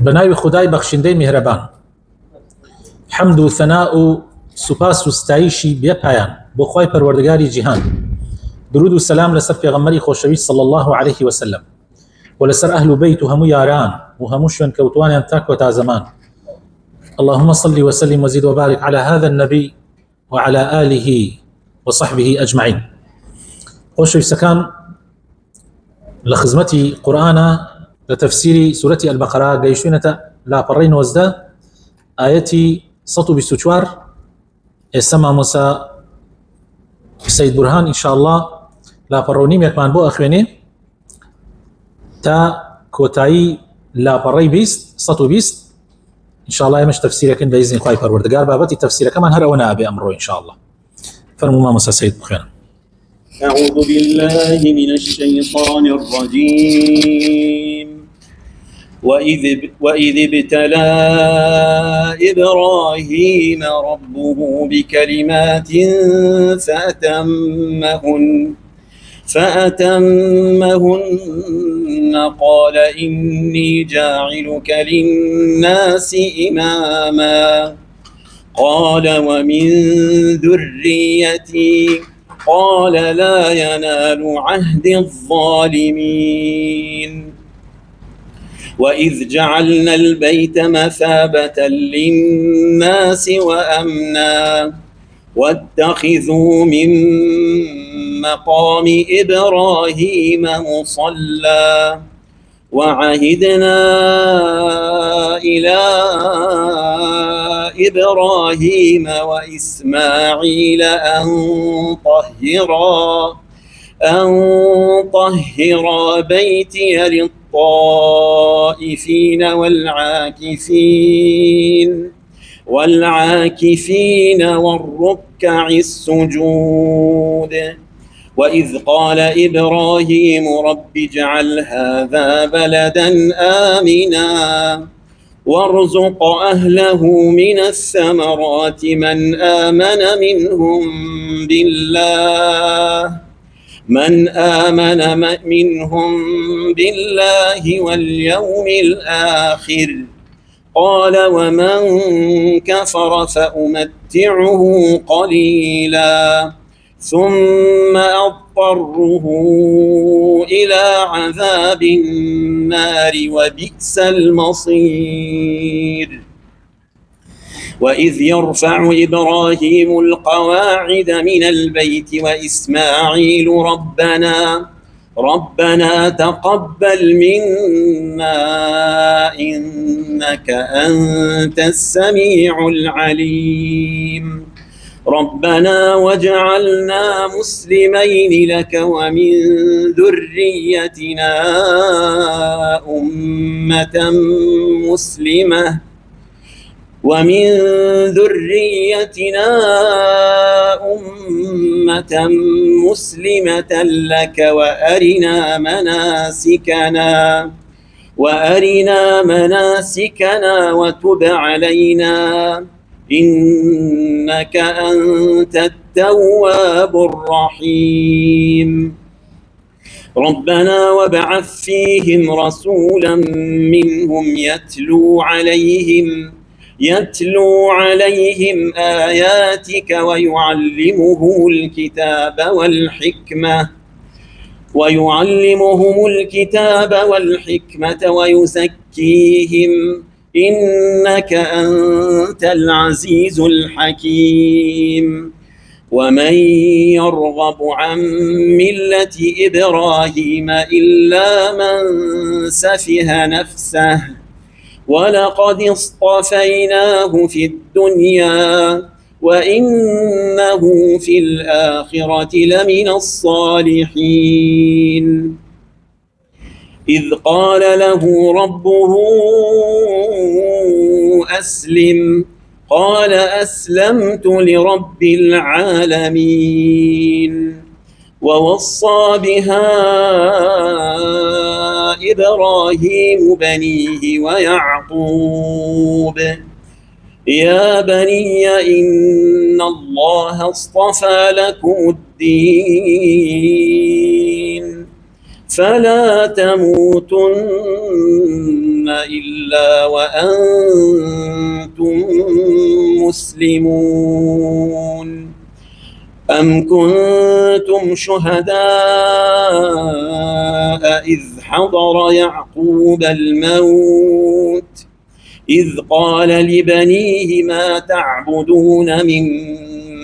بناوی خدای بخشنده مهربان، حمد و ثناء و سپاس و ستایشی بێ پایان بۆ خوای پەروەردگاری جیهان، درود و سلام لەسەر پێغەمبەری خۆشەویست صلی الله عليه وسلم و لەسەر ئەهل و بەیت و هەموو یاران و هەموو شوێنکەوتوانیان تا کۆتا زەمان. اللهم صل وسلم وزد وبارك على هذا النبي وعلى آله وصحبه أجمعين. خۆشەویستەکان، لە خزمەتی قورئانە لە تەفسیری سورەتی البەقەرە گەیشتوینەتە لاپەڕەی 19 ئایەتی 124. ئێستا مامۆستا سەید بورهان ئینشاءالله لاپەڕە نیمێکمان بۆ ئەخوێنێ تا کۆتایی لاپەڕەی 120 ئینشاءالله ئێمەش تەفسیرەکەن بە ئیزنی خوای پەروەردگار. بابەتی تەفسیرەکەمان هەر ئەوە نابێ ئەمڕۆ ئینشاءالله. فەرموو مامۆستا سەید بخوێنن. أعوذ بالله من الشيطان الرجيم. وإذ ابتلى إبراهيم ربه بكلمات فأتمهن قال إني جاعلك للناس إماما قال ومن ذريتي قال لا ينال عهد الظالمين. وإذ جعلنا البيت مثابة للناس وأمنا واتخذوا من مقام إبراهيم مصلى وعهدنا إلى إبراهيم وإسماعيل أن طهرا بيتي للطائفين والعاكفين والركع السجود. وإذ قال إبراهيم رب اجعل هذا بلدا آمنا وارزق أهله من الثمرات من آمن منهم بالله واليوم الآخر. قال ومن كفر فأمتعه قليلا ثم أضطره إلى عذاب النار وبئس المصير. وإذ يرفع إبراهيم القواعد من البيت وإسماعيل ربنا تقبل منا إنك أنت السميع العليم. ربنا وجعلنا مسلمين لك ومن ذريتنا أمة مسلمة لك وأرنا مناسكنا وتب علينا إنك أنت التواب الرحيم. ربنا وابعث فيهم رسولا منهم يتلو عليهم آياتك ويعلمهم الكتاب والحكمة ويزكيهم إنك أنت العزيز الحكيم. ومن يرغب عن ملة إبراهيم إلا من سفه نفسه ولقد اصطفيناه في الدنيا وإنه في الآخرة لمن الصالحين. إذ قال له ربه أسلم قال أسلمت لرب العالمين. ووصى بها إبراهيم بنيه ويعقوب يا بني إن الله اصطفى لكم الدين فلا تموتن إلا وأنتم مسلمون أم كنتم شهداء إذ حضر يعقوب الموت إذ قال لبنيه ما تعبدون من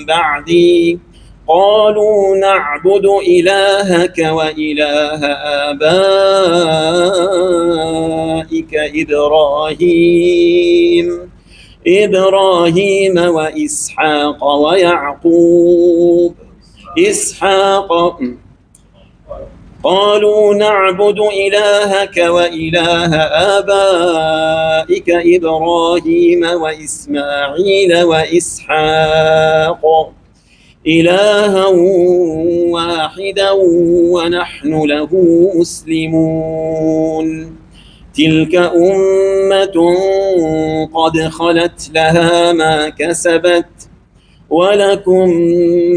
بعدي قالوا نعبد إلهك وإله آبائك إبراهيم وإسحاق ويعقوب قالوا نعبد إلهك وإله آبائك إبراهيم وإسماعيل وإسحاق إلها واحدا ونحن له مسلمون تلك أمة قد خلت لها ما كسبت ولكم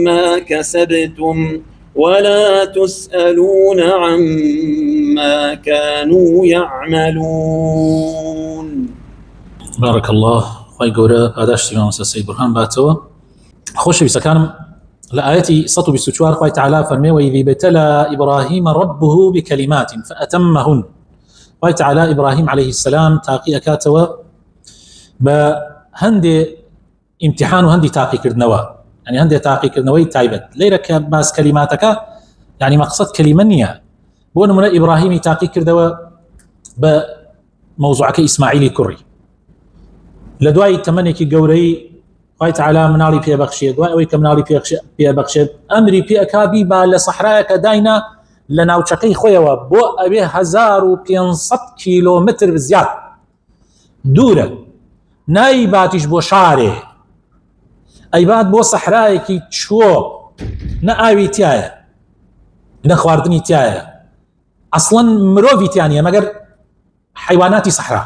ما كسبتم ولا تسألون عما كانوا يعملون. بارك الله خوي گەورە پاداشتی مامۆستا سەید بورهان باتەوە. خۆشەویستەکانم لە ئاەتی 124 خوای تعالی فەرمێ وإذ ابتلى إبراهيم ربه بكلمات فأتمهن. خوای تعالی إبراهيم عليه السلام تاقی ئەکاتەوە بە هەندێ امتحان و هەندی تاقیکردنەوە، يعني هەندێ تاقیکردنەوەی تایبەت لێرە کە باس کەلیماتەکە يعني مەقسەد کەلیمە نییە. بۆ نمونە ئیبراهیمی تاقی کردەوە بە مەوزوعەکە ئیسماعیلی کوڕی، لە دوای تەمەنێکی گەورەی خوای تعالی مناڵی پێبەخشێت، دوای ئەوەی کە مناڵی پێبەخشێت ئەمری پێکابی با لە سەحرایەکە داینا لە ناوچەکەی خۆیەوە بۆ ئەوێ 1500 کیلۆمتر زیاد دوورە، نایباتیش بۆ شارێ، ئەیبات بۆ سەحرایەکی چۆ نە ئاوی تایە نە خواردنی تایە، ئەسڵەن مرۆڤی تیانە مەگەر حیواناتی سەحرا،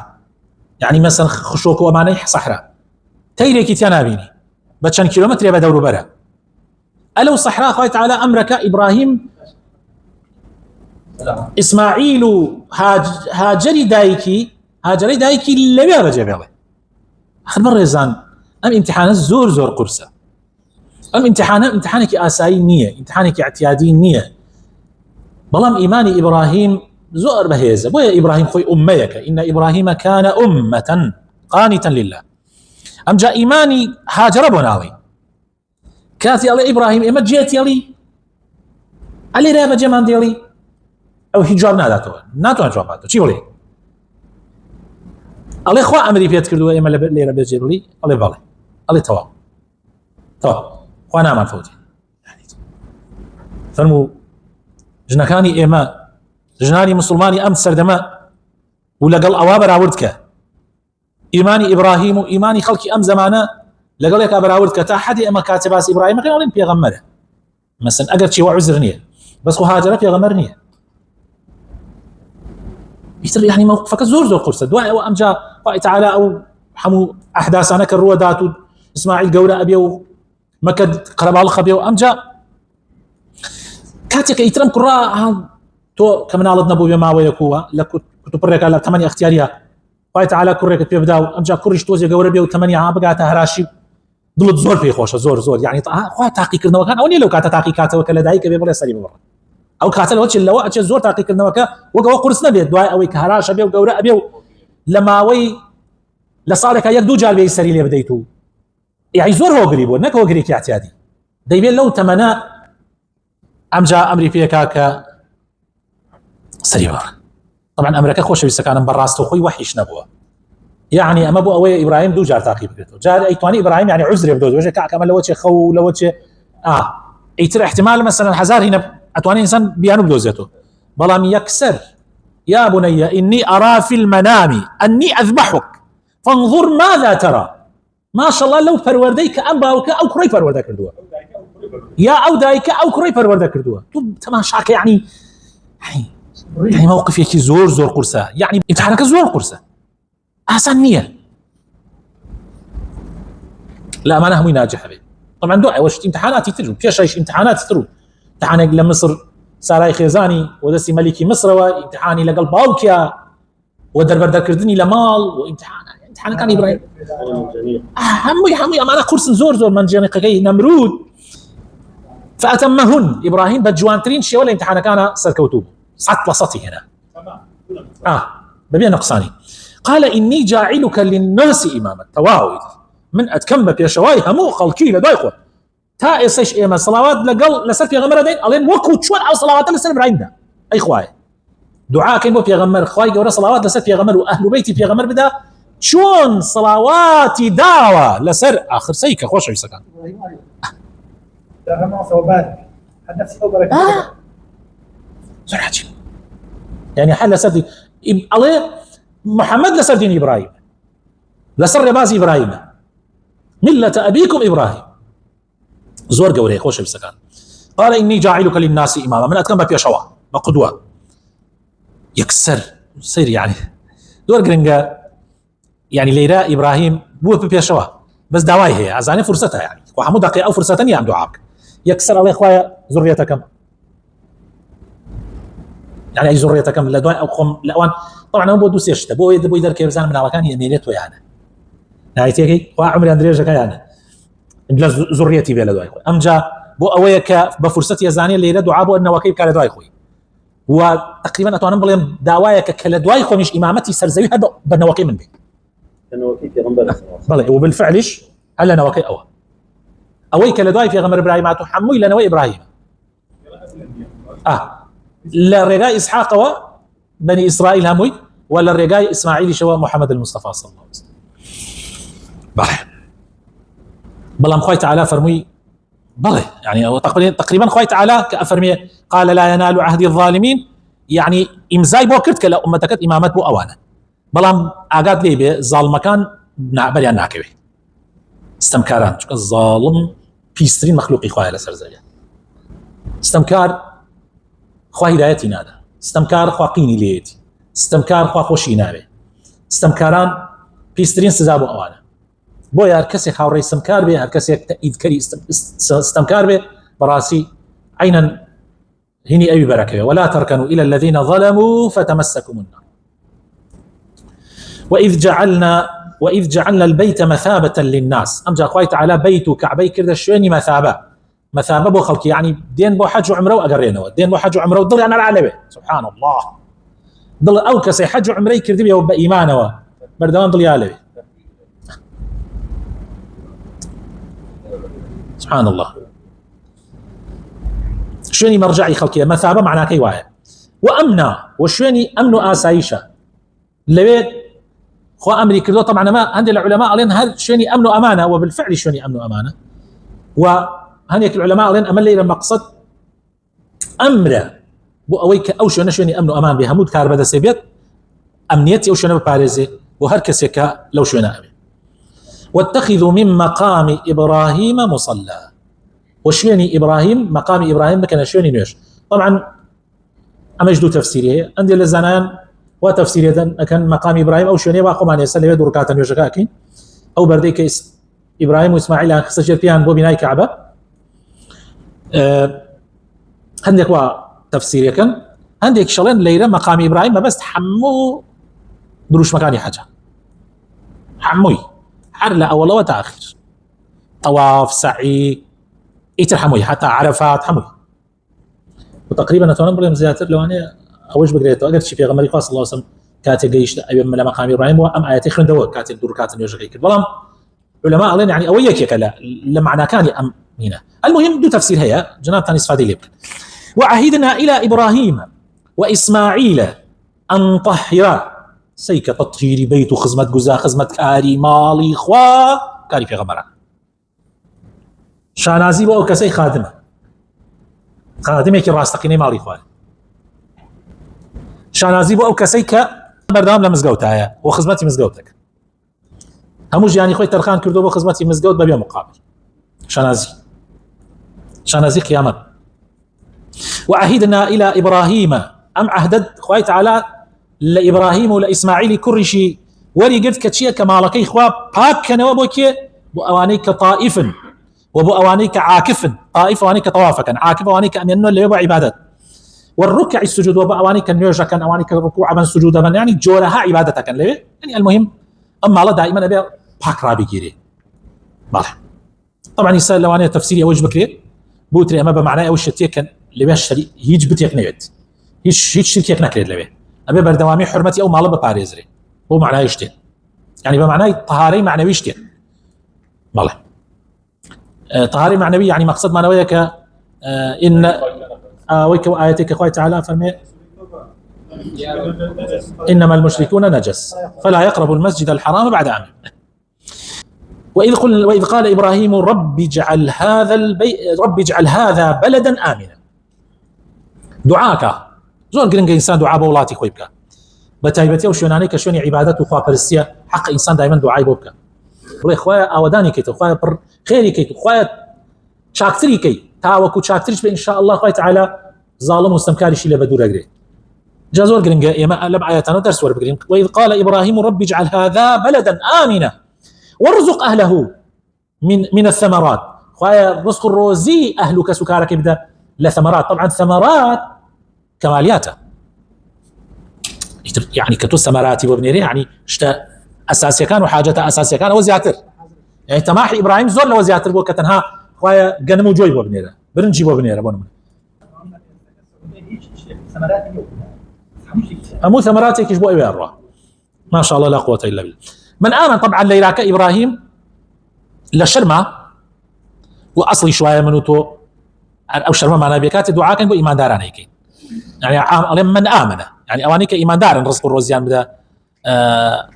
يعني مثلا خشۆک و ئەمانەی سەحرا تەیرێکی تیا نابینی بە چەند کیلۆمەترێ بە دەوروبەرە. ئەلەو سەحرا خوای تعالی ئەمرەکە ئیبراهیم ئیسماعیل و هاجەری دایکی لەوێ بەجێ بێڵێ. ئەخر بەڕێزان ئەم ئیمتحانە زۆر قورسە، ئەم ئیمتحانێکی ئاسایی نییە، ئیمتحانێکی اعتیادی نییە، بەڵام ئیمانی ئیبراهیم زۆر بەهێزە. بۆیە ئیبراهیم خۆی ئومەیەکە، ئینە ئیبراهیم كان أمة قانتا لله. ئەمجا ئیمانی هاجرە بۆ ناوی کاتی ئەڵێ ئیبراهیم ئێمە جێتێڵی ئەلێ رای بەجێمان دێڵی، ئەو هیچ جواب ناداتەوە، ناتوان جواب باتەوە. چی بڵێ؟ ئەڵێ خوا ئەمری پێت کردووە ئێمە لێرە بەجێ بڵی؟ ئەڵێ بەڵێ، ئەڵێ تەواو خوا نامان فەوتی. فەرموو ژنەکانی ئێمە، ژنانی مسلمانی ئەم سەردەمە و لەگەڵ ئەوا بەراورد کە ئیمانی ئیبراهیم و ئیمانی خەڵکی ئەم زەمانە لەگەڵێکا بەراورد کە تا حەدی ئەمە کاتێ باسی ئیبراهیمەکەن ئەڵێن پێغەمبەرە، مەسەن ئەگەر چی عوزر نییە، بەس خۆ هاجرە پێغەمبەر نییە. ئیتر يعني موقفەکە زۆر قورسە. دوای ئەوە ئەمجا خوای تعالی ئەو هەموو ئەحداسانەکە ڕوەدات و ئیسماعیل گەورە ئەبێ و مەکە قەرەباڵخە بێ و ئەمجا کاتێککە ئیترم کوڕا تۆ کە مناڵت نەبوو بێ ماوەیەکووە لە کوتوپڕێکە لە تەمەنی ئەختیاریە خوای تعالی کوڕێکت پێ بدا و ئەمجا کوڕیش تۆزێ گەورە بێ و تەمەنی بگاتە هەراشی، دڵت زۆر پێی خۆشە زۆر يعني خوا تاقیکردنەوەکان ئەو نیە لەو کاتە تاقی کاتەوە کە لە دایکە بێ بڵێ سەری ببڕە، ئەو کاتە لەوە ئەچێ زۆر تاقیکردنەوەکە وەکەوە قورس نەبێت، دوای ئەوەی کە هەراشە بێ و گەورە ئەبێ و لە ماوەی لە ساڵێکە یەک دوو جار بێ سەری لێ بدەیت و یعنی زۆر هۆگری بوو، نەک هۆگرێکی اعتیادی. دەیبێت لەو تەمەنە ئەمجا ئەمری پێکا کە سەری ببڕە. طبعا ئەمرەکە خۆشەویستەکانم بەڕاستە خۆی وحیش نەبووە، يعني أما بو أوي إبراهيم دو جار تعقيب كرتو جار أي تواني إبراهيم يعني عذر يبدو وجه كأكمل لوجه خو لوجه أي ترى احتمال مثلا هزار هنا أتواني إنسان بيانو بدوزته بلام يكسر يا بني إني أرى في المنام أني أذبحك فانظر ماذا ترى. ما شاء الله لو فرورديك أنباوك أو كري فروردا كردوه يا أو دايك أو كري فروردا كردوه تماشاك يعني موقف يكي زور قرصة، يعني امتحانك زور قرصة أحسن نية. لا ما أنا همي ناجح به طبعا دعاء وش امتحانات يترو فيش امتحانات يترو امتحانك لمصر ساراي خيزاني ودسي ملكي مصر وامتحاني لقلب باوكيا ودربردر كردني لمال وامتحان كان ابراهيم همي انا كورس زور من جانقي نمرود فاتمهن ابراهيم بجوانترين شي ولا امتحان كان سركوتوب صعت لصتي هنا ببيع نقصاني قال اني جاعلك للناس اماما تواوي من اتكم بيشواي همو خلقي لدايخو تا ايش ايما صلوات لقل لسر في غمره دين الين وكو شوال او صلوات لسر ابراهيم ده اي خواي دعاء كان بو في غمر خواي جورا صلوات لسر في غمر واهل بيتي في غمر بدا شون صلواتي داوا لسر اخر سيكه خوش يسكن ما صوبات حدث او بركه سرعتي يعني حل سردي الله محمد لسر دين ابراهيم لسر باز ابراهيم مله ابيكم ابراهيم زور قوري خوش بسكان قال اني جاعلك للناس اماما من اتكم بيشوا بقدوه يكسر سير يعني دور جرينجا يعني ليرا ابراهيم بو بيشوا بس دواي هي عزاني فرصتها يعني وحمود دقيقه او فرصه ثانيه عم دعاك يكسر الله اخويا ذريتكم يعني اي ذريتكم لدواي او قوم الاوان طبعا بو دوس يشتا بو يدر كيرزان من مكان هي ميلته يعني نايتيكي وعمري اندريجا كيانا ذريتي بلا دواي امجا بو اويك بفرصتي زانيه اللي دعاء بو انه وكيف كان دواي خوي وتقريبا اتوانا بلين دوايك كلا دواي خو مش امامتي سرزوي هذا بنوكي من بي نوكي في غنبر بلى وبالفعلش هلا نوكي اوي كلا دواي في غمر ابراهيم تحمي لنا ابراهيم لا رجاء اسحاق وبني اسرائيل هموي ولا الرجاء اسماعيل شو محمد المصطفى صلى الله عليه وسلم بلى خوي تعالى فرمي بلى يعني تقريبا خوي تعالى كافرمي قال لا ينال عهد الظالمين يعني امزاي بوكرت كلا امتك امامت بو اوانا بلام اقاد لي به ظالم كان بريان ناكوي استمكاران الظالم بيسترين مخلوقي خويا لسر زايا استمكار خويا هدايتي نادا استمكار خوا قيني ليتي استمكار خوا خوشي نابي استمكاران بيسترين سزابو اوانا بو يا كسي خاوري استمكار به هر كسي تأييد كري استمكار به براسي عينا هني أي بركة ولا تركنوا إلى الذين ظلموا فتمسكم النار وإذ جعلنا البيت مثابة للناس أمجا أخوي تعالى بيت كعبي كرد الشويني مثابة بو خلقي يعني دين بو حج وعمره وأقرينه دين بو حج وعمره ضل أنا العالبة سبحان الله ضل أو كسي حج وعمري كرد بيه بإيمانه بردوان ضل يالبه سبحان الله شويني مرجعي خلقية مثابة معناه كي واحد وأمنا وشويني أمن آسايشة لبيت خو أمري كردو طبعا ما عند العلماء قالين هل شويني أمن أمانة وبالفعل شويني أمن أمانة وهنيك العلماء قالين أمن لي مقصد أمره بو أويك أو شويني أمن أمان بهمود كار بدا سيبيت أمنيتي أو شويني بباريزي وهركسك لو شويني أمن واتخذوا من مقام إبراهيم مصلى وشويني إبراهيم مقام إبراهيم كان شويني نيش طبعا أمجدو تفسيريه عندي للزنان وتفسيريه كان مقام إبراهيم أو شويني واقوم أن يسلي يدو ركعة نيش كاكين أو برديك إبراهيم وإسماعيل أن خسجر فيها بو بناء كعبة عندك وا تفسيريه كان عندك شلون ليلة مقام إبراهيم ما بس تحمو دروش مكاني حاجة حموي حرلة أول وتأخير طواف سعي يترحموي حتى عرفات حموي وتقريبا اتونا بلهم زياتر لو انا اوج بقريت اقدر شي في غمري صلى الله عليه وسلم كاتب جيش اي من مقام ابراهيم وام اياتي خلن دو كاتب دور كاتب يوجي كده بلام علماء قالين يعني اويك كلا لمعنى كان ام هنا المهم دو تفسير هي جناب ثاني استفادي لي وعهدنا الى ابراهيم واسماعيل ان طهرا سيك تطهير بيت خزمه جزا خزمه كاري مالي خوا كاري في غمره شانازي بو كسي خادمه كراستقيني مالي خوان شانازي بو كسي ك بردام لمزقوتها وخزمتي مزقوتك هموج يعني خوي ترخان كردو بو خزمتي مزقوت ببيع مقابل شانازي قيامت وعهدنا الى ابراهيم ام عهدت خوي تعالى لابراهيم ولاسماعيل كرشي وري قد كتشيه كمالكي خوا باك نوبوكي بو اوانيك طائف وبو اوانيك عاكف طائف اوانيك طوافك عاكف اوانيك ان اللي يبو عبادات والركع السجود وأواني كان نيوجا كان أواني كان ركوع بن سجود بن يعني جورها عبادة كان ليه يعني المهم أما الله دائما أبي بحق رابي جيري بالح طبعا يسأل لو أنا تفسيري أوج بكري بوتري أما بمعنى أوش تيكن لباش شري هيج بتيك نيت هيج شركة نكرد لبيه أبي بردوامي حرمتي أو ماله بباريزري هو معناه يشتين يعني بمعنى طهاري معنوي يشتين بالح طهاري معنوي يعني مقصد معنوي ك إن ويك آياتك أخوي تعالى فرمي إنما المشركون نجس فلا يقربوا المسجد الحرام بعد عام وإذ قال إبراهيم رب اجعل هذا بلدا آمنا دعاك زور قرنق إنسان دعاء بولاتي خويبك بتايبتي وشوناني كشوني عبادات وخوا فرسية حق إنسان دائما دعاء بوبك بڵێ خوایە ئاوەدانی کەیتەوە خوایە پڕ خێری کەیت خوایە چاکتری کەی تاوەکو چاکتریش بە ئینشاء الله خوای تعالی ظالم و ستەمکاریشی لێ بە دوور ئەگرێ جا زۆر گرنگە ئێمە لەم ئاەتانە دەرس وەربگرین وإذ قال إبراهيم رب اجعل هذا بلدا آمنا وارزق أهله من الثمرات خوایە رزق الروزي أهل كسكارك يبدأ لثمرات طبعا ثمرات كمالياته يعني كتو ثمراتي وبنيري يعني شتا أساسية كان وحاجته أساسية كان وزياتر يعني تماحي إبراهيم زور لو زياتر بو كتنها خويا قنمو جوي بو بنيرة برنجي بو بنيرة بو أمو ثمراتي كيش بو إبارة ما شاء الله لا قوة إلا بالله من آمن طبعا ليراك إبراهيم لشرمة وأصلي شوية منوتو أو شرمة معنا بيكات دعاء كان بو إيمان داران هيك يعني من آمن يعني أوانيك إيمان داران رزق الروزيان بدا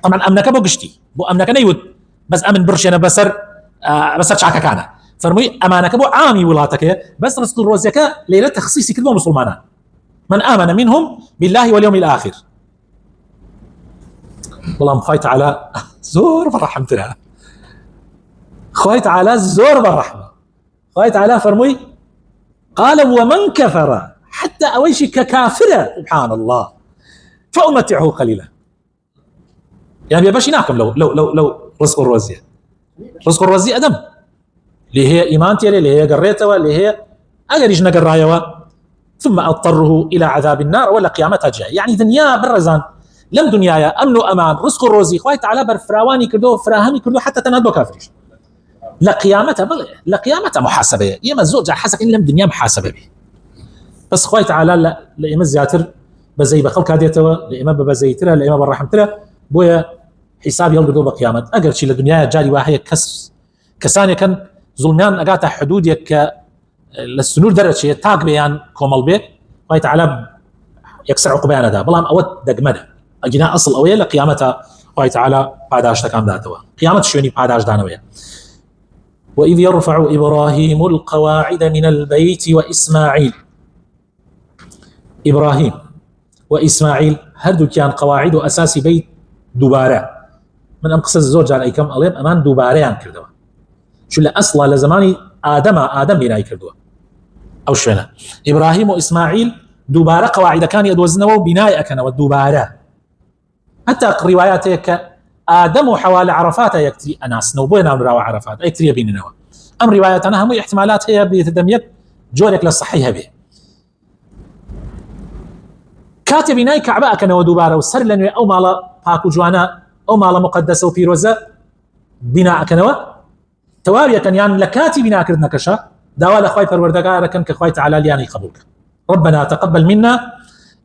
طبعا أمنك بو قشتي بو أمنك نيود بس أمن برشينا بسر شعكا كان فرمي أمانك بو عامي ولاتك بس رزق الروزيك ليلة تخصيصي كلمة مسلمان من آمن منهم بالله واليوم الآخر والله مخوي تعالى زور بالرحمة لها خوي تعالى زور بالرحمة خوي تعالى فرمي قال ومن كفر حتى أويش ككافرة سبحان الله فأمتعه قليلا يعني باش يناكم لو رزق الروزية أدم اللي هي إيمانتي اللي هي قريتها اللي هي أجريج نقرايوا ثم أضطره إلى عذاب النار ولا قيامتها جاي يعني دنيا برزان لم دنيايا أمن وأمان رزق الروزي خوي تعالى برفراواني كردو فراهمي كردو حتى تنادو كافريش لا قيامتها محاسبة يما الزوج حسك إن لم دنيا محاسبة به بس خوي تعالى لا إما زياتر بزي بخلق هاديتوا لا إما بزيترها لا إما بالرحمتها بويا حساب يلقدو بقيامة أقل شيء للدنيا جاري واحية كساني كان ظلمان أقاطع حدود يك للسنور درجة تاق بيان كومل بي خوي تعالى يكسر عقبانا دا بلام أود دقمنا أجينا أصل أويا لقيامتها خوي تعالى بعداش تكام داتوا قيامة شوني بعداش دانويا وإذ يرفع إبراهيم القواعد من البيت وإسماعيل إبراهيم وإسماعيل هردو كان قواعد أساس بيت دوباره من أم قصة الزوج على أيكم أليم أمان دوباريان كردوا شو اللي أصلا لزماني آدم بناي كردوا أو شونا إبراهيم وإسماعيل دوباره قواعد كان يدوزنوا بناء أكنا والدوباره حتى روايات هيك آدم حوالي عرفات يكتري أناس نوبونا نراوى عرفات يكتري بيننا أم رواياتنا هم احتمالات هي بتدميت جورك للصحيح به كاتب بناي كعبة أكنا ودوباره وسر لنوي أو مالا باكو جوانا أو مالا مقدسة وبيروزة بناء كنوا توابيا كان يعني لكاتي بناء كردنا كشا داوالا خواي پروردگار كان كخواي تعالى لياني قبولك ربنا تقبل منا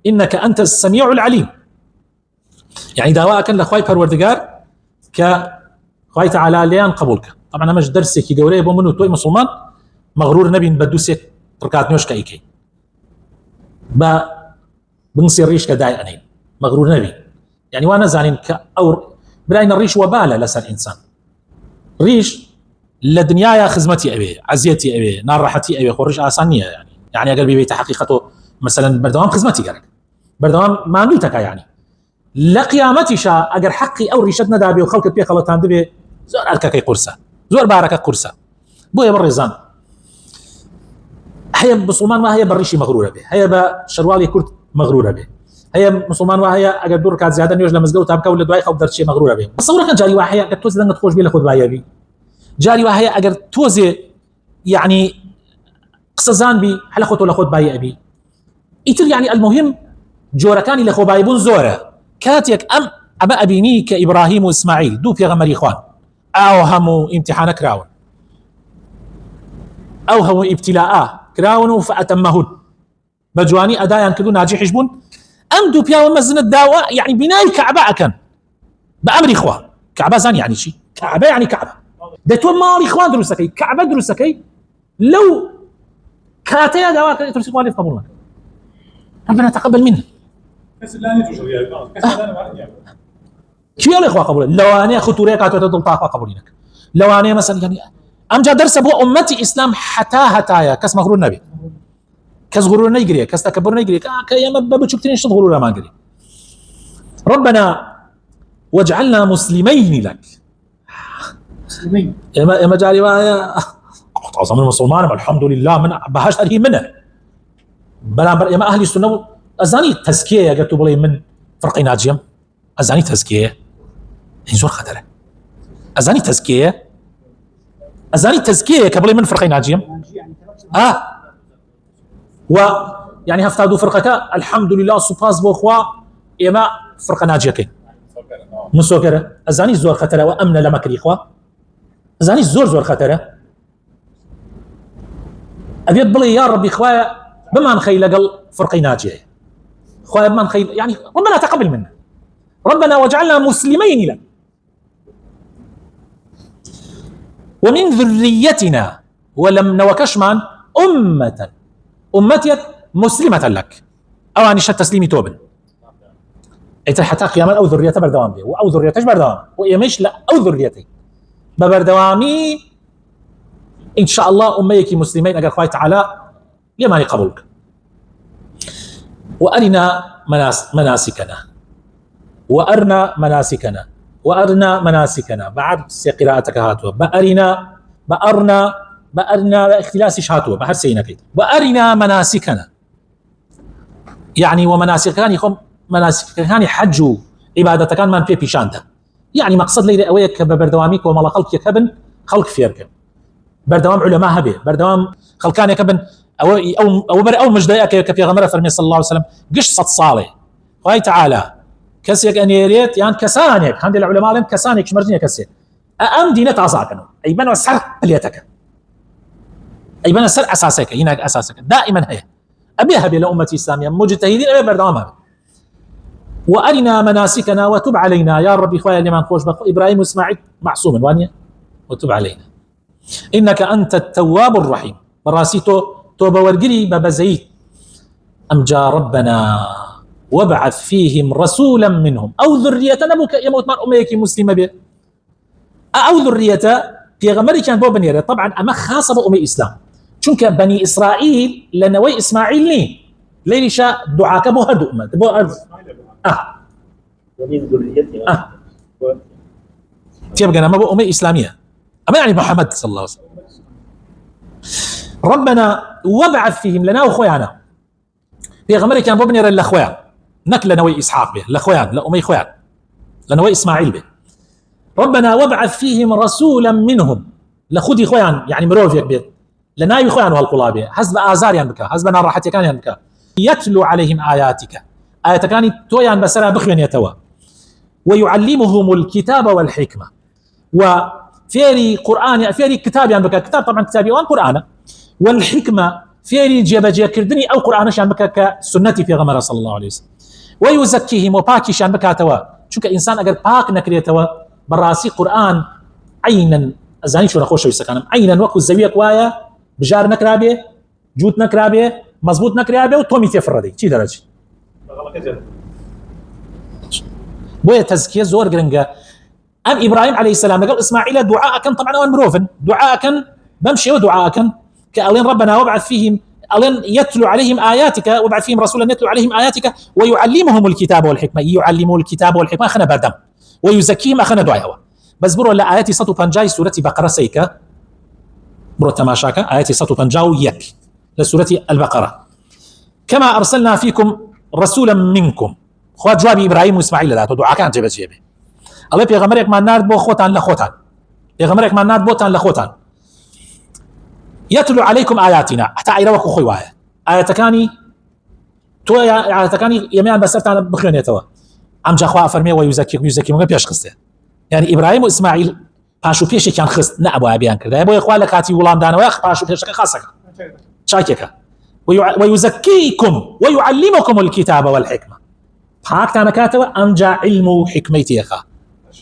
إنك أنت السميع العليم يعني داوا كان لخواي پروردگار كخواي تعالى ليان قبولك طبعا مش درسك يقولي بمنو توي مسلمان مغرور نبي بدوسك ركعت نوش كايكي با بنصير ريش كداي أنين مغرور نبي يعني وانا زانين أو براين الريش وبالة لسان إنسان ريش لدنيايا خزمتي أبي عزيتي أبي نار راحتي أبي خورش آسانية يعني قلبي بيت حقيقته مثلا بردوام خزمتي قالك بردوام ما نوتك يعني لقيامتي شا أجر حقي أو ريشتنا دابي وخلق بيه خلطان دبي زور أركاكي قرصة زور باركة قرصة بويا برزان هي بسلمان ما هي بريشي مغرورة به هي بشروالي كرت مغرورة به هي مسلمان وهي اگر دور كات زياده نيوج لمزقو تابكا ولا دواي خو درشي مغروره به تصور كان جاري واحد قد توز دنگ تخوش بلا خد بايبي جاري واحد اگر توزي يعني قصزان بي حلقته ولا خد بايبي ئیتر يعني المهم جۆرەکانی لە خۆبایبوون زۆرە کاتێک ئەمە ئەبینی کە ئیبراهیم و ئیسماعیل دوو پێغەمبەری خوان ئەو هەموو ئیمتیحانە کراون ئەو هەموو ئیبتیلاء کراون و فەئەتەمەهون بە جوانی ئەدایان کردو ناجیحش بوون ئەم دوو پیاوە مەزنت داوە یعنی بینای کەعبە ئەکەن بە ئەمری خوا کەعبە زان یعنی چی کەعبە یعنی کەعبە دە تۆ ماڵی خوان دروستەکەی کەعبە دروستەکەی لەو كاتيا دواك ترسي قوالي قبولنا ربنا تقبل منا شو يا اخوة قبول لو انا خطوري كاتو تطلطاقه قبولينك لو انا مثلا يعني امجا درس ابو امتي اسلام هتايا كاس مغرور النبي كاس غرور نيجري كاس تكبر نيجري يا ما بتشوفتني شد غرور ما نجري ربنا واجعلنا مسلمين لك مسلمين يا ما جاري عظم المسلمان الحمد لله من بهاش هذه منه بلا ما اهل السنه ازاني تزكيه قلت بلي من فرقي ناجيم ازاني تزكيه زور خطره ازاني تزكيه قبل من فرقي ناجيم و يعني هفتادو فرقتا الحمد لله سباس بو اخوا اما فرقه ناجيه كاين مسوكره ازاني زور خطره وامن لمكري اخوا ازاني زور خطره أبيت بلي يا ربي خوايا بما نخيل قل فرقي ناجيه خوايا بما نخيل يعني ربنا تقبل منا ربنا واجعلنا مسلمين لك ومن ذريتنا ولم نوكشمان أمة مسلمة لك أو أن يشهد تسليمي توبن إنت حتى قياما أو ذريته بردوام به أو ذريتش بردوام وإيميش لا أو ذريتي ببردوامي إن شاء الله أميك مسلمين أجر خوي تعالى يماني قبولك وأرنا مناسكنا بعد قراءتك هاتوا بأرنا اختلاس هاتوا بحر سينكيد وأرنا مناسكنا يعني ومناسكان يقوم مناسكان حجوا عبادتك كان من في بيشانتا يعني مقصد لي أويك ببردواميك وما خلق يكبن خلق فيرك بردوام علماء هبه بردوام خلقان يكبن او مجدايك كفي غمره فرمي صلى الله عليه وسلم قصه صالح قال تعالى كسيك ان يريت يعني كسانك عند العلماء لم كسانك شمرتني كسي ام دينه عصاكن اي بنو سر اليتك اي بنو سر اساسك هنا اساسك دائما هي ابيها لامه الاسلاميه مجتهدين ابي بردوام وارنا مناسكنا وتب علينا يا ربي خويا اللي ما نخوش ابراهيم واسماعيل معصوم وانيا وتب علينا إنك أنت التواب الرحيم براسيتو توبة ورقري ببزيت أم جاء ربنا وابعث فيهم رسولا منهم أو ذرية نبوك يموت مع أميك مسلمة به أو ذرية في غمري كان بو بنيرة طبعا أما خاصة بأمي إسلام چونك بني إسرائيل لنوي إسماعيل ليش دعاك بو هدو أمت بو هدو ومن ذريتنا تيبقى ما بو أمي إسلامية أما يعني محمد صلى الله عليه وسلم ربنا وابعث فيهم لنا وخويانا في غمري كان ببنير الأخوان نكل نوي إسحاق به الأخوان لأمي خوان لنوي إسماعيل به ربنا وابعث فيهم رسولا منهم لخذي خوان يعني مروفيك به لناي خوان والقلابه حسب آزار ينبكى حسب نار راحتي كان ينبكى يتلو عليهم آياتك آياتكاني تويان بسرا بخيان يتوا ويعلمهم الكتاب والحكمة وفيري قرآن فيري كتاب ينبكى كتاب طبعا كتابي وان قرآن والحكمة فيري جيبجي كردني أو قرآن شان بكى كسنتي في غمرة صلى الله عليه وسلم ويزكيهم وباكي شان بكى توا شو كإنسان أجر باك نكري توا براسي قرآن عينا أزاني شو نخوش يسكنم عينا وكو الزاوية كوايا بجار نكرابه جوت نكرابه مزبوط نكرابه وتومي تفردي شي درجة بويا تزكية زور قرنقة أم إبراهيم عليه السلام قال إسماعيل دعاء كان طبعا وان مروفن دعاء كان بمشي ودعاء كان كألين ربنا وابعث فيهم ألين يتلو عليهم آياتك وابعث فيهم رسولا يتلو عليهم آياتك ويعلمهم الكتاب والحكمة يعلموا الكتاب والحكمة أخنا بردم ويزكيهم أخنا دعاء بس برو لآياتي سطو بنجاي سورة بقرة سيكا برو تماشاكا آياتي سطو بنجاو يك لسورة البقرة كما أرسلنا فيكم رسولا منكم خوا جواب إبراهيم وإسماعيل لا دعاء كان جيبه الله بيغمرك ما نار بو خوتان لخوتان بيغمرك ما نار بوتان لخوتان يتلو عليكم آياتنا حتى عيروك خوي وايا آياتكاني تو عادەتەکانی ئێمەیان بەسەرتانە بخوێنێتەوە ئەم جا خوا فەرمێ وەیوزەکیکم پێش خستێ یعنی ئیبراهیم و ئیسماعیل پاش و پێشێکیان خست نەبووە بیان کردای بۆیە خوا لە کاتی وڵامدانەوە پاش و پێشەکە خاصەکە چاکێکە ويزكيكم ويعلمكم الكتاب والحكمة پاکتان نکاتەوە ئەمجا علم و حکمەی تێخا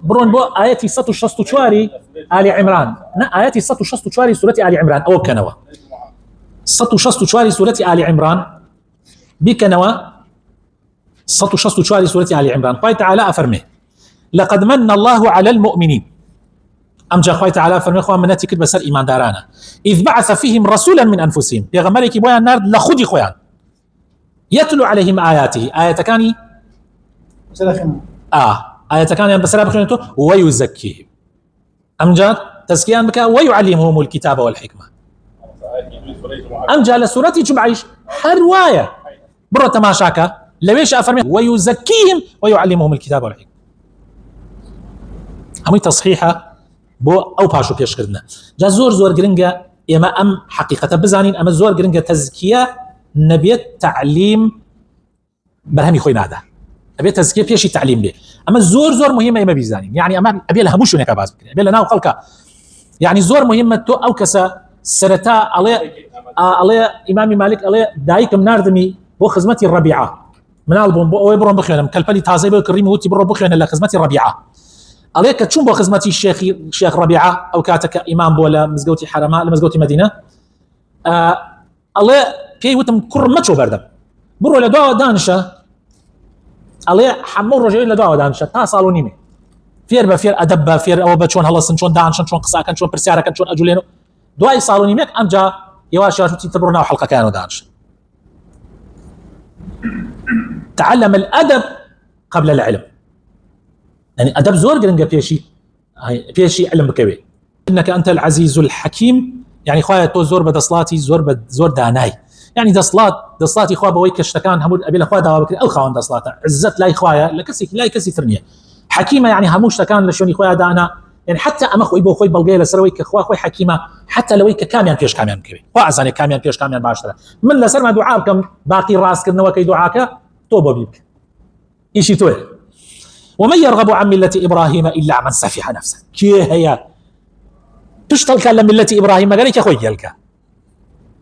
بڕۆن بۆ ئاەتی 164 آل عمران نه ئاەتی 164 سورەتی آل عمران ئەوە بکەنەوە 164 سورەتی آل عمران بکەنەوە 164 سورەتی آل عمران خوای تعالی ئەفەرمێ لقد من الله على المؤمنين أمجا خوي تعالى فرمي خوان مناتي كد بسر إيمان دارانا إذ بعث فيهم رسولا من أنفسهم بيغمريكي بويا النار لخودي خويان يتلو عليهم آياته آية كاني آية كاني بسر بخينته ويزكيهم أمجا تزكيان بك ويعلمهم الكتاب والحكمة أمجا لسورة جمعيش هرواية برو تماشاكا لويش أفرمي ويزكيهم ويعلمهم الكتاب والحكمة همي تصحيحة بۆ ئەو پاش و پێشکردنە جا زۆر گرنگە ئێمە ئەم حقیقەتە بزانین ئەمە زۆر گرنگە تەزکیە نەبێت تعلیم بەرهەمی خۆی نادا ئەبێت تەزکیە پێشی تعلیم بێ ئەمە زۆر مهمە ئێمە بیزانین یعنی ئەمە ئەبێ لە هەموو شوێنێکە باز بکرێن ئەبێ لە ناو خەڵکە یعنی زۆر مهمە تۆ ئەو کەسە سەرەتا ئەڵێ ئیمامی مالک ئەڵێ دایکم ناردمی بۆ خزمەتی ڕەبیعە مناڵ بووم بۆ ئەوەی بڕۆم بخوێنم کەلپەلی تازەی بۆ کڕیم وتی بڕۆ بخوێنە لە خزمەتی ڕەبیعە عليك تشوم بو خدمتي الشيخ ربيعه او كاتك امام بولا مزقوتي حرمه لمزقوتي مدينه الله كي وتم كرمتشو بردم برو لدوا دانشه الله حمر رجل لدوا دانشه تصالوا نيمي فير ادب فير او بچون هلسن شلون دانشن شلون قساكن شلون برسياركن شلون اجولينو دواي صالوا نيمك امجا يواشا تبرنا حلقه كانوا دانش تعلم الادب قبل العلم يعني أدب زور قرنجة بيشي علم بكوي إنك أنت العزيز الحكيم يعني خويا تو زور بدصلاتي زور داناي يعني دصلاتي خويا بويك اشتكان همود أبي لخويا دوا بكري الخوان دصلاته عزت لاي خويا لا كسي ثرنية حكيمة يعني هموش تكان لشوني خويا دانا يعني حتى أما خوي بو خوي بلقي لسرويك خوي حكيمة حتى لويك كاميان بيش كاميان بكوي وعزاني كاميان بيش كاميان باشترا من لسر ما دعاءكم باقي راس كرنا وكي دعاك توبة بيك إيشي توي ومن يرغب عن ملة إبراهيم إلا من سفح نفسه كي هي تشتغل كان ملة إبراهيم قال لك أخوي يلك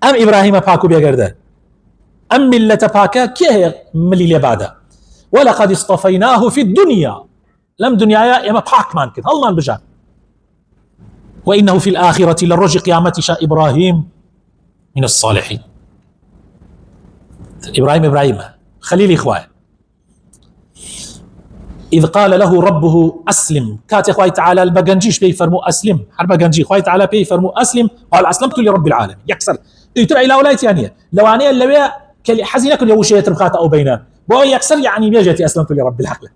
أم إبراهيم باكو بيقرده أم ملة باكا كي هي ملي بعده ولقد اصطفيناه في الدنيا لم دنيا يا إما باك مان كده الله بجان وإنه في الآخرة للرجل قيامة شاء إبراهيم من الصالحين إبراهيم خليل إخوان إذ قال له ربه أسلم كات خوي تعالى البجنجيش بيفرمو أسلم حرب بجنجي خوي تعالى بيفرمو أسلم قال أسلمت لرب العالمين يكسر يترى إلى ولاية ثانية لو أنا اللي حزينك اللي وشيء ترخات أو بينه بو يكسر يعني بيجتي أسلمت لرب العالمين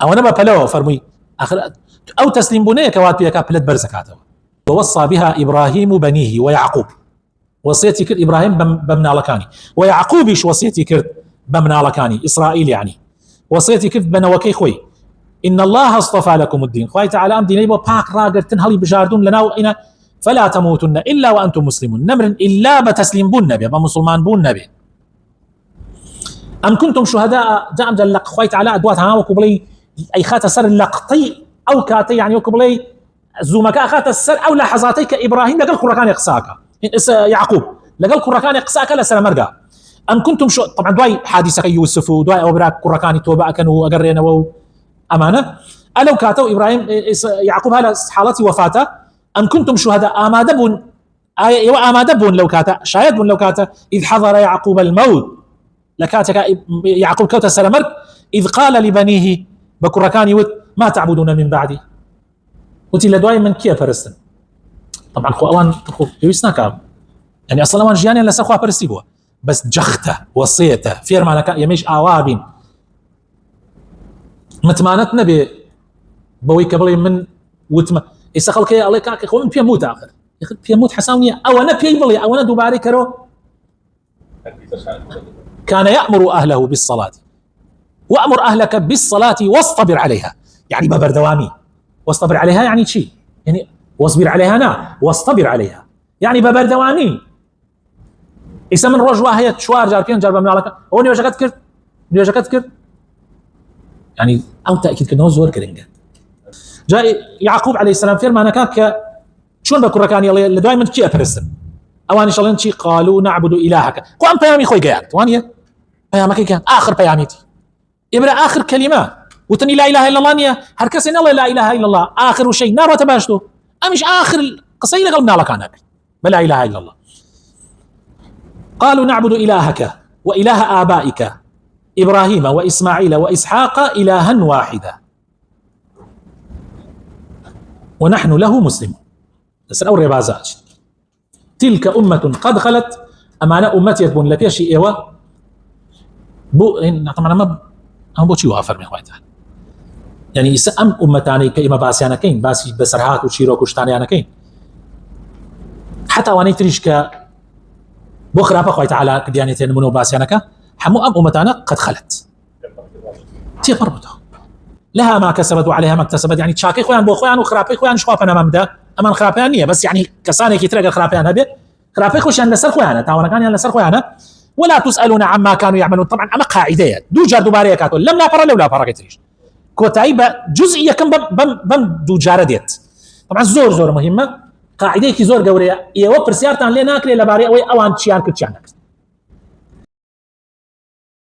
أو أنا بلو فرمي آخر أو تسليم بنيه كوات بيك بلد برزكاته ووصى بها إبراهيم بنيه ويعقوب وصيتي كرد إبراهيم بمنا لكاني ويعقوبش وصيتي كرد بمنا لكاني إسرائيل يعني وصيتي كرد بنا وكي خوي إن الله اصطفى لكم الدين خوي تعالى أم ديني باك راقر تنهلي بجاردون لنا وإنا فلا تموتن إلا وأنتم مسلمون نمر إلا بتسليم بون نبي بمسلمان بون نبي أم كنتم شهداء دعم جلق خوي تعالى أدوات ها وكبلي أي خات سر اللقطي أو كاتي يعني وكبلي زومك أخات السر أو لحظاتي كإبراهيم لقل كركان يقساك يعقوب لقل كركان يقساك لسر مرقا أم كنتم طبعا دواي حادثة يوسف ودواي أو براك كركاني توبا كانوا أقرينا و أمانة ألو كاتو إبراهيم يعقوب هذا حالتي وفاته أم كنتم شهداء آمادبون آمادبون لو كاتا شاهدون لو كاتا إذ حضر يعقوب الموت لكاتك يعقوب كوتا سلمر إذ قال لبنيه بكركاني ود ما تعبدون من بعدي قلت لدواي من كيا فرستن طبعا خو أوان يوسناك يعني أصلا أوان جياني لسا خوا فرستيبوا بس جخته وصيته فير معنا يميش آوابين متمانت نبي بوي كبلي من وتم يسخل كي الله كاك خو من بيموت آخر يخل بيموت حساونية أو أنا بيبلي أو أنا دوباري كرو كان يأمر أهله بالصلاة وأمر أهلك بالصلاة واصطبر عليها يعني ببر دوامي واصطبر عليها يعني شيء يعني واصبر عليها نا واصطبر عليها يعني ببر دوامي ئیسا من ڕۆژ وا هەیە 4 جار 5 جار بە مناڵەکە ئەو نوێژەکەت کرد يعني ئەو تاکیدکردنەوە زۆر گرنگە. جا یعقوب عەلەیهی سەلام فێرمانەکە کە چۆن بە کوڕەکانی ئەڵێ لە دوای من چی ئەپەرستن؟ ئەوانیش ئەڵێن چی؟ قالوا نعبد إلهك. خۆ ئەم پەیامی خۆی گەیاند وانە پەیامەکەی گەیاند آخر پەیامیتی ئێبرا آخر کەلیمە وتنی لا إله إلا الله نییە هەر کەسێ نەڵێ لا إله إلا الله آخر شيء ناڕۆتە باشتۆ ئەمیش آخر قسەی لەگەڵ مناڵەکان ناکرد بە لا إله إلا الله. قالوا نعبد إلهك وإله آبائك إبراهيم وإسماعيل وإسحاق إلها واحدا ونحن له مسلمون. بس أو ربازات تلك أمة قد خلت أمانة أمتي يبون لبيشي إيوه بو طبعا ما بوشي وافر من إخواتها يعني أم أمتاني كإما باسيانا كين باسي بسرهات وشيرو كشتانيانا كين حتى واني تريش بو خرافة خوي تعالى كديانيتين منو باسيانك حمو أم أمتانا قد خلت تيبربطه لها ما كسبت وعليها ما اكتسبت يعني تشاكي خويان بو خويان وخرافي خويان شخوابنا ممدا أمان خرافيان نية بس يعني كساني كي ترقى خرافيان هبه خرافي خوشان لسر خويانا تاوانا كان لسر خويانا ولا تسألون عما كانوا يعملون. طبعا أما قاعدة دو جار دوبارية كاتول لم لا فرا لو لا فرا كتريش كوتايبة جزئية كم بم دو جار ديت. طبعا زور مهمة قاعدة كي زور قورية يوفر سيارتان ليناك لبارية أوان تشيان كتشانك